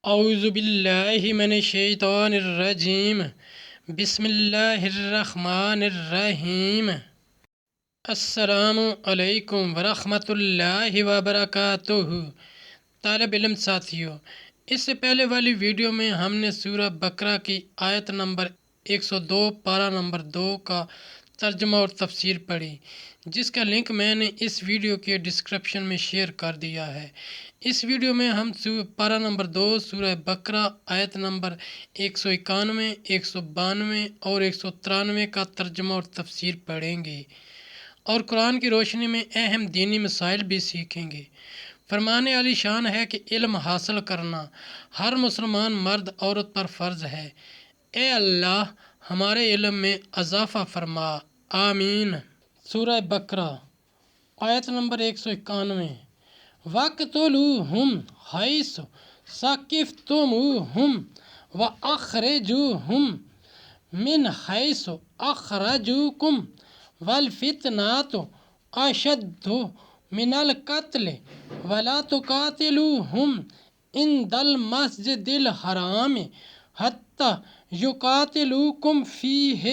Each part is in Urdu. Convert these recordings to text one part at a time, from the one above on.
اعوذ باللہ من الشیطان الرجیم بسم اللہ الرحمن الرحیم۔ السلام علیکم ورحمۃ اللہ وبرکاتہ۔ طالب علم ساتھیوں، اس سے پہلے والی ویڈیو میں ہم نے سورہ بقرہ کی آیت نمبر 102 پارہ نمبر 2 کا ترجمہ اور تفسیر پڑھی، جس کا لنک میں نے اس ویڈیو کے ڈسکرپشن میں شیئر کر دیا ہے۔ اس ویڈیو میں ہم پارہ نمبر 2 سورہ بقرہ آیت نمبر 191، 192 اور 193 کا ترجمہ اور تفسیر پڑھیں گے اور قرآن کی روشنی میں اہم دینی مسائل بھی سیکھیں گے۔ فرمانے علی شان ہے کہ علم حاصل کرنا ہر مسلمان مرد عورت پر فرض ہے۔ اے اللہ ہمارے علم میں اضافہ فرما، آمین۔ سورہ بقرہ آیت نمبر 191۔ وَاقْتُلُوهُمْ حَيْثُ ثَقِفْتُمُوهُمْ وَأَخْرِجُوهُمْ مِنْ حَيْثُ أَخْرَجُوكُمْ وَالْفِتْنَةُ أَشَدُّ مِنَ الْقَتْلِ وَلَا تُقَاتِلُوهُمْ عِنْدَ الْمَسْجِدِ الْحَرَامِ حَتَّى يُقَاتِلُوكُمْ فِيهِ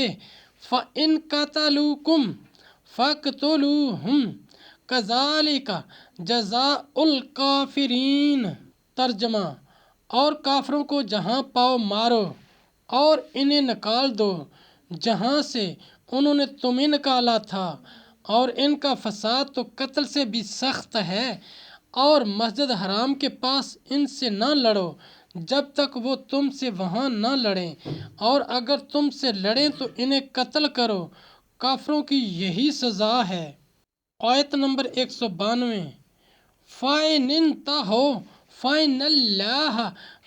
فَإِنْ قَتَلُوكُمْ فَاقْتُلُوهُمْ كَذَلِكَ جَزَاءُ الْكَافِرِينَ۔ ترجمہ: اور کافروں کو جہاں پاؤ مارو اور انہیں نکال دو جہاں سے انہوں نے تمہیں نکالا تھا، اور ان کا فساد تو قتل سے بھی سخت ہے، اور مسجد حرام کے پاس ان سے نہ لڑو جب تک وہ تم سے وہاں نہ لڑیں، اور اگر تم سے لڑیں تو انہیں قتل کرو، کافروں کی یہی سزا ہے۔ آیت نمبر 192۔ فَإِنِ انْتَهَوْا فَإِنَّ اللَّهَ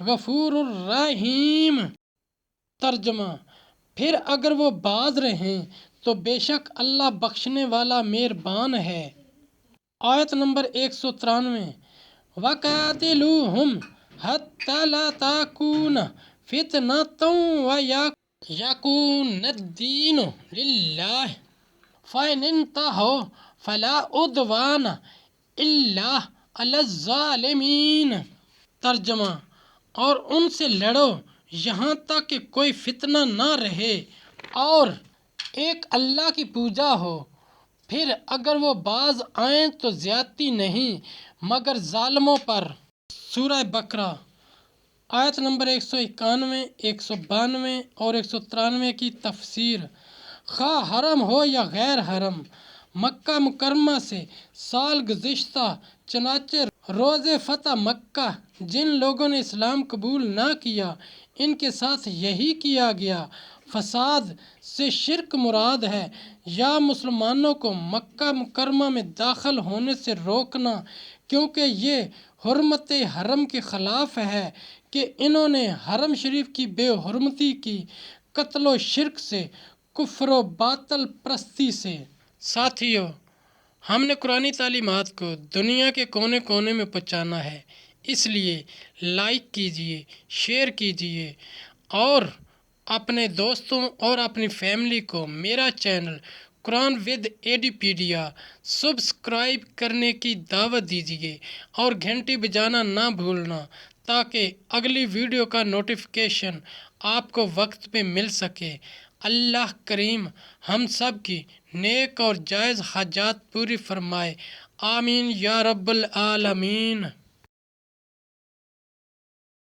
غَفُورٌ رَحِيمٌ۔ ترجمہ: پھر اگر وہ باز رہیں تو بے شک اللہ بخشنے والا مہربان ہے۔ آیت نمبر 193۔ وَقَاتِلُوهُمْ حَتَّى لَا تَكُونَ فِتْنَةٌ وَيَكُونَ الدِّينُ لِلَّهِ فَإِنِ انْتَهَوْا فَلَا عُدْوَانَ إِلَّا عَلَى الظَّالِمِينَ۔ ترجمہ: اور ان سے لڑو یہاں تک کہ کوئی فتنہ نہ رہے اور ایک اللہ کی پوجا ہو، پھر اگر وہ باز آئیں تو زیادتی نہیں مگر ظالموں پر۔ سورہ بقرہ آیت نمبر 191، 192 اور 193 کی تفسیر۔ خواہ حرم ہو یا غیر حرم، مکہ مکرمہ سے سال گزشتہ، چنانچہ روز فتح مکہ جن لوگوں نے اسلام قبول نہ کیا ان کے ساتھ یہی کیا گیا۔ فساد سے شرک مراد ہے یا مسلمانوں کو مکہ مکرمہ میں داخل ہونے سے روکنا، کیونکہ یہ حرمت حرم کے خلاف ہے کہ انہوں نے حرم شریف کی بے حرمتی کی، قتل و شرک سے، کفر و باطل پرستی سے۔ ساتھیو، ہم نے قرآنی تعلیمات کو دنیا کے کونے کونے میں پہنچانا ہے، اس لیے لائک کیجئے، شیئر کیجئے اور اپنے دوستوں اور اپنی فیملی کو میرا چینل قرآن ود ایڈیپیڈیا سبسکرائب کرنے کی دعوت دیجئے اور گھنٹی بجانا نہ بھولنا، تاکہ اگلی ویڈیو کا نوٹیفیکیشن آپ کو وقت پہ مل سکے۔ اللہ کریم ہم سب کی نیک اور جائز حاجات پوری فرمائے، آمین یا رب العالمین۔